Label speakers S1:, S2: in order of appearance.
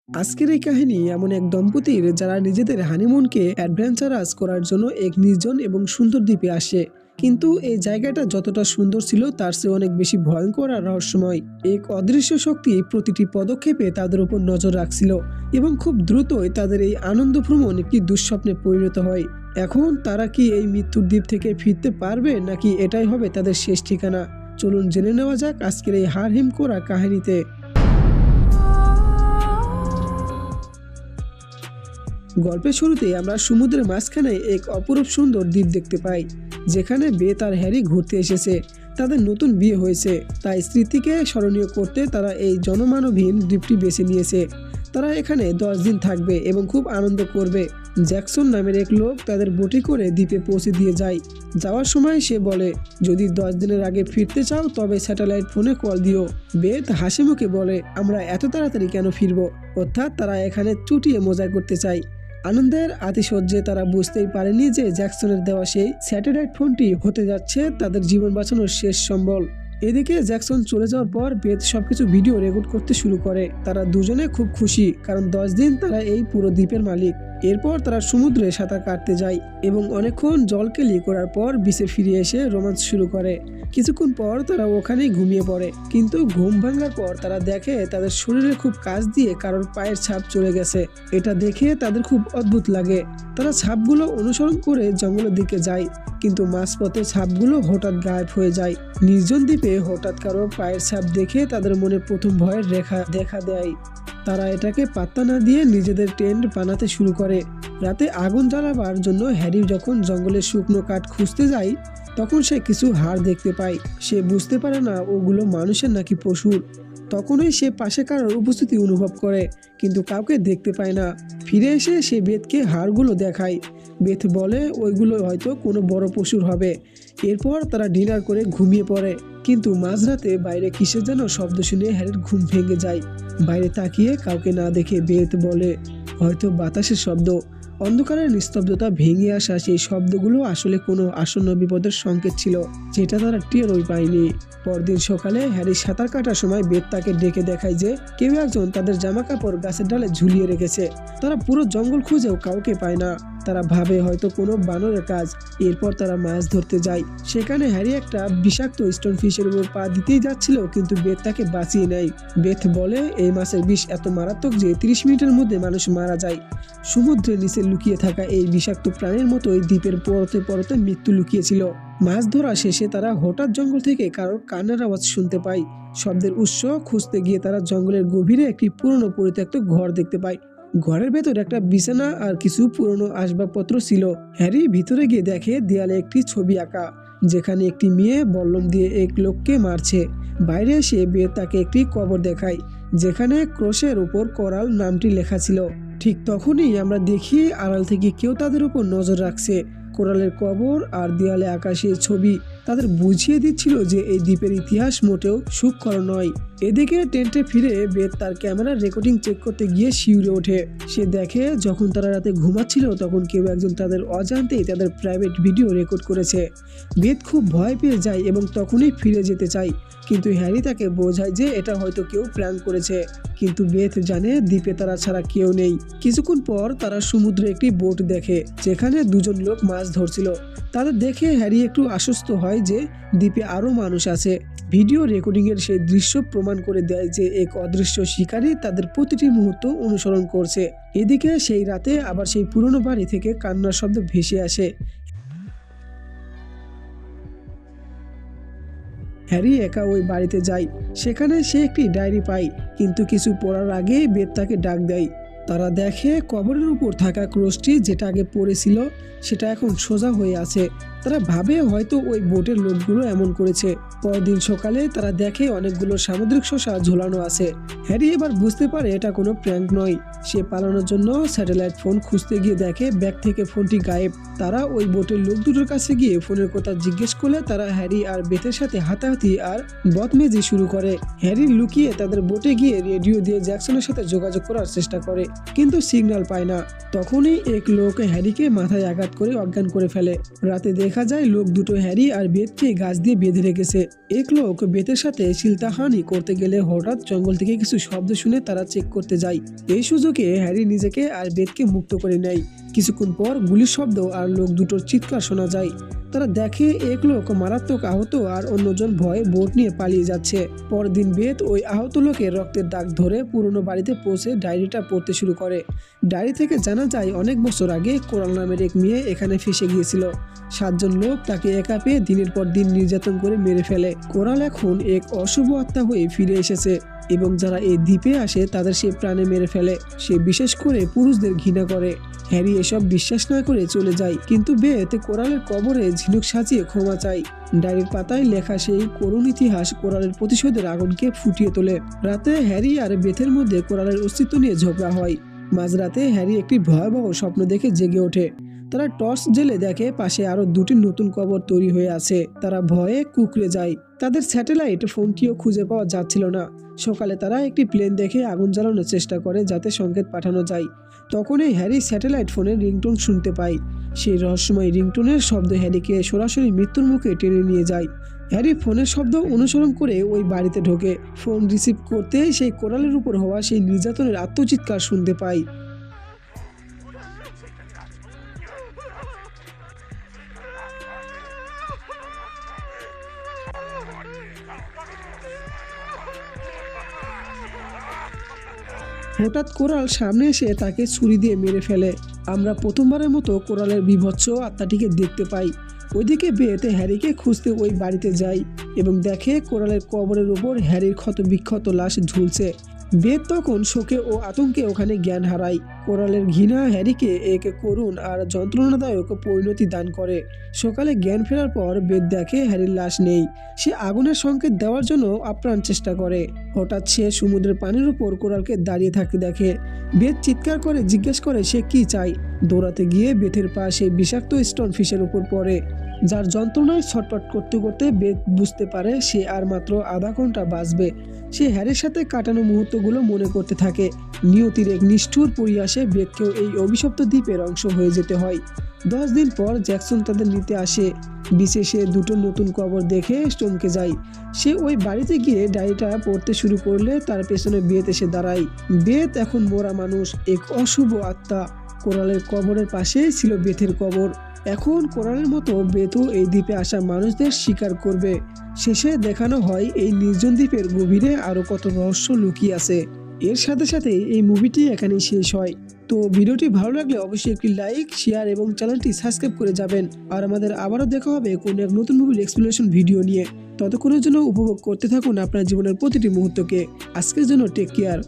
S1: আজকের এই কাহিনী এমন এক দম্পতির যারা নিজেদের হানিমুনকে অ্যাডভেঞ্চারাস করার জন্য এক নির্জন এবং সুন্দর দ্বীপে আসে। কিন্তু এই জায়গাটা যতটা সুন্দর ছিল তার চেয়ে অনেক বেশি ভয়ঙ্কর আর রহস্যময়। এক অদৃশ্য শক্তি প্রতিটি পদক্ষেপে তাদের উপর নজর রাখছিল এবং খুব দ্রুতই তাদের এই আনন্দ ভ্রমণ একটি দুঃস্বপ্নে পরিণত হয়। এখন তারা কি এই মৃত্যুর দ্বীপ থেকে ফিরতে পারবে, নাকি এটাই হবে তাদের শেষ ঠিকানা? চলুন জেনে নেওয়া যাক আজকের এই হাড় হিম করা কাহিনীতে। গল্পের শুরুতে আমরা সমুদ্রের মাঝখানে এক অপরূপ সুন্দর দ্বীপ দেখতে পাই, যেখানে বেথ আর হ্যারি ঘুরতে এসেছে। তাদের নতুন বিয়ে হয়েছে, তাই স্মৃতিকে স্মরণীয় করতে তারা এই জনমানবহীন দ্বীপটি বেছে নিয়েছে। তারা এখানে 10 দিন থাকবে এবং খুব আনন্দ করবে। জ্যাকসন নামের এক লোক তাদের বোটে করে দ্বীপে পৌঁছে দিয়ে যায়। যাওয়ার সময় সে বলে, যদি 10 দিনের আগে ফিরতে চাও তবে স্যাটেলাইট ফোনে কল দিও। বেথ হাসি মুখে বলে, আমরা এত তাড়াতাড়ি কেন ফিরবো? অর্থাৎ তারা এখানে চুটিয়ে মজা করতে চায়। আনন্দের আতিশয্যে তারা বুঝতেই পারেনি যে জ্যাকসনের দেওয়া সেই স্যাটেলাইট ফোনটি হতে যাচ্ছে তাদের জীবন বাঁচানোর শেষ সম্বল। এদিকে জ্যাকসন চলে যাওয়ার পর বেথ সবকিছু ভিডিও রেকর্ড করতে শুরু করে। তারা দুজনে খুব খুশি, কারণ 10 দিন তারা এই পুরো দ্বীপের মালিক। এরপর তারা সমুদ্রে সাঁতার কাটতে যায় এবং অনেকক্ষণ জলকেলি করার পর বিচে ফিরে এসে রোমান্স শুরু করে। কিছুক্ষণ পর তারা ওখানেই ঘুমিয়ে পড়ে, কিন্তু ঘুম ভাঙার পর তারা দেখে তাদের শরীরে খুব কাছ দিয়ে কারোর পায়ের ছাপ চলে গেছে। এটা দেখে তাদের খুব অদ্ভুত লাগে। তারা ছাপগুলো অনুসরণ করে জঙ্গলের দিকে যায়, কিন্তু মাঝপথে ছাপগুলো হঠাৎ গায়েব হয়ে যায়। নির্জন দ্বীপে হঠাৎ কারো পায়ের ছাপ দেখে তাদের মনে প্রথম ভয়ের রেখা দেখা দেয়। তারা এটাকে পাত্তা না দিয়ে নিজেদের টেন্ট বানাতে শুরু করে। রাতে আগুন জ্বালাবার জন্য হ্যারি যখন জঙ্গলের শুকনো কাঠ খুঁজতে যায়, তখন সে কিছু হাড় দেখতে পায়। সে বুঝতে পারে না ওগুলো মানুষের নাকি পশুর। তখনই সে পাশে কারোর উপস্থিতি অনুভব করে, কিন্তু কাউকে দেখতে পায় না। ফিরে এসে সে বেথকে হাড়গুলো দেখায়। বেথ বলে ওইগুলো হয়তো কোনো বড় পশুর হবে। এরপর তারা ডিনার করে ঘুমিয়ে পড়ে, কিন্তু মাঝরাতে বাইরে কিসের যেন শব্দ শুনে হ্যারির ঘুম ভেঙে যায়। বাইরে তাকিয়ে কাউকে না দেখে বেথ বলে, হয়তো বাতাসের শব্দ। অন্ধকারের নিস্তব্ধতা ভেঙে আসা সেই শব্দগুলো আসলে কোনো আসন্ন বিপদের সংকেত ছিল, যেটা তারা টেরই পায়নি। পরদিন সকালে হ্যারি সাঁতার কাটার সময় বেথ তাকে ডেকে দেখায় যে কেউ একজন তাদের জামা কাপড় গাছের ডালে ঝুলিয়ে রেখেছে। তারা পুরো জঙ্গল খুঁজেও কাউকে পায় না। তারা ভাবে হয়তো কোনো বানরের কাজ। এরপর তারা মাছ ধরতে যায়। সেখানে হ্যারি একটা বিষাক্ত স্টোন ফিশের উপর পা দিতেই যাচ্ছিল, কিন্তু বেথ তাকে বাঁচিয়ে নেয়। বেথ বলে এই মাছের বিষ এত মারাত্মক যে 30 মিনিটের মধ্যে মানুষ মারা যায়। সমুদ্রের নিচে লুকিয়ে থাকা এই বিষাক্ত প্রাণীর মতোই দ্বীপের পরতে পরতে মৃত্যু লুকিয়েছিল। মাছ ধরা শেষে তারা হঠাৎ জঙ্গল থেকে কারোর কান্নার আওয়াজ শুনতে পায়। শব্দের উৎস খুঁজতে গিয়ে তারা জঙ্গলের গভীরে একটি পুরনো পরিত্যক্ত ঘর দেখতে পায়। ঘরের ভেতর একটা বিছানা আর কিছু পুরনো আসবাবপত্র ছিল। হ্যারি ভিতরে গিয়ে দেখে দেয়ালে একটি ছবি আঁকা, যেখানে একটি মেয়ে বল্লম দিয়ে এক লোককে মারছে। বাইরে এসে বেথ তাকে একটি কবর দেখায়, যেখানে ক্রসের উপর কোরাল নামটি লেখা ছিল। ঠিক তখনই আমরা দেখি আড়াল থেকে কেউ তাদের উপর নজর রাখছে। কোরালের কবর আর দেয়ালে আঁকা সেই ছবি তাদের বুঝিয়ে দিচ্ছিল যে এই দ্বীপের ইতিহাস মোটেও সুখকর নয়। এদিকে টেন্টে ফিরে বেথ তার ক্যামেরার রেকর্ডিং চেক করতে গিয়ে শিউরে ওঠে। সে দেখে যখন তারা রাতে ঘুমাচ্ছিল তখন কেউ একজন তাদের অজান্তেই তাদের প্রাইভেট ভিডিও রেকর্ড করেছে। বেথ খুব ভয় পেয়ে যায় এবং তখনই ফিরে যেতে চায়, কিন্তু হ্যারি তাকে বোঝায় যে এটা হয়তো কেউ প্ল্যান করেছে। কিন্তু বেথ জানে দ্বীপে তারা ছাড়া কেউ নেই। কিছুক্ষণ পর তারা সমুদ্রে একটি বোট দেখে, যেখানে দুজন লোক মাছ ধরছিল। তাদের দেখে হ্যারি একটু আশ্বস্ত হয় যে দ্বীপে আরো মানুষ আছে। ভিডিও রেকর্ডিং এর সেই দৃশ্য প্রমাণ করে দেয় যে এক অদৃশ্য শিকারী তাদের প্রতিটি মুহূর্ত অনুসরণ করছে। এদিকে সেই রাতে আবার সেই পুরনো বাড়ি থেকে কান্নার শব্দ ভেসে আসে। হ্যারি একা ওই বাড়িতে যায়। সেখানে সে একটি ডায়েরি পায়, কিন্তু কিছু পড়ার আগেই বেথ তাকে ডাক দেয়। তারা দেখে কবরের উপর থাকা ক্রসটি যেটা আগে পড়েছিল সেটা এখন সোজা হয়ে আছে। তারা ভাবে হয়তো ওই বোটের লোকগুলো এমন করেছে। পরদিন সকালে তারা দেখে অনেকগুলো সামুদ্রিক শসা ঝোলানো আছে। হ্যারি এবার বুঝতে পারে এটা কোনো প্র্যাঙ্ক নয়। সে পালানোর জন্য স্যাটেলাইট ফোন খুঁজতে গিয়ে দেখে ব্যাগ থেকে ফোনটি গায়েব। তারা ওই বোটের লোক দুটোর কাছে গিয়ে ফোনের কথা জিজ্ঞেস করলে তারা হ্যারি আর বেথের সাথে হাতাহাতি আর বদমেজি শুরু করে। হ্যারি লুকিয়ে তাদের বোটে গিয়ে রেডিও দিয়ে জ্যাকসনের সাথে যোগাযোগ করার চেষ্টা করে, কিন্তু সিগন্যাল পায় না। তখনই এক লোক হ্যারিকে মাথায় আঘাত করে অজ্ঞান করে ফেলে। রাতে দেখা দেখা যায় লোক দুটো হ্যারি আর বেথকে গাছ দিয়ে বেঁধে রেখেছে। এক লোক বেথের সাথে চিলতাহানি করতে গেলে হঠাৎ জঙ্গল থেকে কিছু শব্দ শুনে তারা চেক করতে যায়। এই সুযোগে হ্যারি নিজেকে আর বেথকে মুক্ত করে নেয়। কিছুক্ষণ পর গুলির শব্দ আর লোক দুটোর চিৎকার শোনা যায়। তারা দেখে এক লোক মারাত্মক আহত আর অন্যজন ভয়ে বোট নিয়ে পালিয়ে যাচ্ছে। পরদিন বেথ ওই আহত লোকের রক্তের দাগ ধরে পুরনো বাড়িতে পৌঁছে ডায়েরিটা পড়তে শুরু করে। ডায়েরি থেকে জানা যায় অনেক বছর আগে কোরাল নামের এক মেয়ে এখানে ফেসে গিয়েছিল। 7 জন লোক তাকে একা পেয়ে দিনের পর দিন নির্যাতন করে মেরে ফেলে। কোরাল এখন এক অশুভ আত্মা হয়ে ফিরে এসেছে এবং যারা এই দ্বীপে আসে তাদের সে প্রাণে মেরে ফেলে। সে বিশেষ করে পুরুষদের ঘৃণা করে। হ্যারি এসব বিশ্বাস না করে চলে যায়, কিন্তু বেথ কোরালের কবরে ঝিনুক সাজিয়ে ক্ষমা চায়। ডায়েরির পাতায় লেখা সেই করুণ ইতিহাস কোরালের প্রতিশোধের আগুনকে ফুটিয়ে তোলে। রাতে হ্যারি আর বেথের মধ্যে কোরালের অস্তিত্ব নিয়ে ঝগড়া হয়। মাঝরাতে হ্যারি একটি ভয়াবহ স্বপ্ন দেখে জেগে ওঠে। তারা টর্চ জেলে দেখে পাশে আরো 2টি নতুন কবর তৈরি হয়ে আছে। তারা ভয়ে কুঁকড়ে যায়। তাদের স্যাটেলাইট ফোনটিও খুঁজে পাওয়া যাচ্ছিল না। সকালে তারা একটি প্লেন দেখে আগুন জ্বালানোর চেষ্টা করে যাতে সংকেত পাঠানো যায়। তখনই হ্যারি স্যাটেলাইট ফোনের রিংটোন শুনতে পায়। সেই রহস্যময় রিংটোনের শব্দ হ্যারিকে সরাসরি মৃত্যুর মুখে টেনে নিয়ে যায়। হ্যারি ফোনের শব্দ অনুসরণ করে ওই বাড়িতে ঢোকে। ফোন রিসিভ করতেই সেই কোরালের উপর হওয়া সেই নির্যাতনের আত্মচিৎকার শুনতে পায়। হঠাৎ কোরাল সামনে এসে তাকে ছুরি দিয়ে মেরে ফেলে। আমরা প্রথমবারের মতো কোরালের বীভৎস আত্মাটিকে দেখতে পাই। ওইদিকে বেথ হ্যারিকে খুঁজতে ওই বাড়িতে যায় এবং দেখে কোরালের কবরের উপর হ্যারির ক্ষতবিক্ষত লাশ ঝুলছে। বেথ তখন শোকে ও আতঙ্কে ওখানে জ্ঞান হারায়। কোরালের ঘৃণা হ্যারিকে এক করুণ আর যন্ত্রণাদায়ক পরিণতি দান করে। সকালে জ্ঞান ফেরার পর বেথ দেখে হ্যারির লাশ নেই। সে আগুনের সংকেত দেওয়ার জন্য আপ্রাণ চেষ্টা করে। হঠাৎ সে সমুদ্রের পানির উপর কোরালকে দাঁড়িয়ে থাকতে দেখে। বেথ চিৎকার করে জিজ্ঞেস করে সে কি চায়। দৌড়াতে গিয়ে বেথের পা সেই বিষাক্ত স্টোন ফিশের উপর পড়ে, যার যন্ত্রণায় ছটফট করতে করতে বেথ বুঝতে পারে সে আর মাত্র আধা ঘন্টা বাঁচবে। সে হ্যারির সাথে কাটানো মুহূর্তগুলো মনে করতে থাকে। নিয়তির এক নিষ্ঠুর পরিহাসে বেথকেও এই অভিশপ্ত দ্বীপের অংশ হয়ে যেতে হয়। 10 দিন পর জ্যাকসন তাদের নিতে আসে। বিশেষে 2টো নতুন কবর দেখে চমকে যায়। সে ওই বাড়িতে গিয়ে ডায়েরিটা পড়তে শুরু করলে তার পেছনে বেথ এসে দাঁড়ায়। বেথ এখন মরা মানুষ, এক অশুভ আত্মা। কোরালের কবরের পাশেই ছিল বেথের কবর। এখন কোরালের মতো বেথও এই দ্বীপে আসা মানুষদের শিকার করবে। শেষে দেখানো হয় এই নির্জন দ্বীপের গভীরে আরো কত রহস্য লুকিয়ে আছে। এর সাথে সাথে এই মুভিটি এখানেই শেষ হয়। তো ভিডিওটি ভালো লাগলে অবশ্যই একটি লাইক, শেয়ার এবং চ্যানেলটি সাবস্ক্রাইব করে যাবেন। আর আমাদের আবারও দেখা হবে কোনো এক নতুন মুভির এক্সপ্লেনেশন ভিডিও নিয়ে। ততক্ষণের জন্য উপভোগ করতে থাকুন আপনার জীবনের প্রতিটি মুহূর্তকে। আজকের জন্য টেক কেয়ার।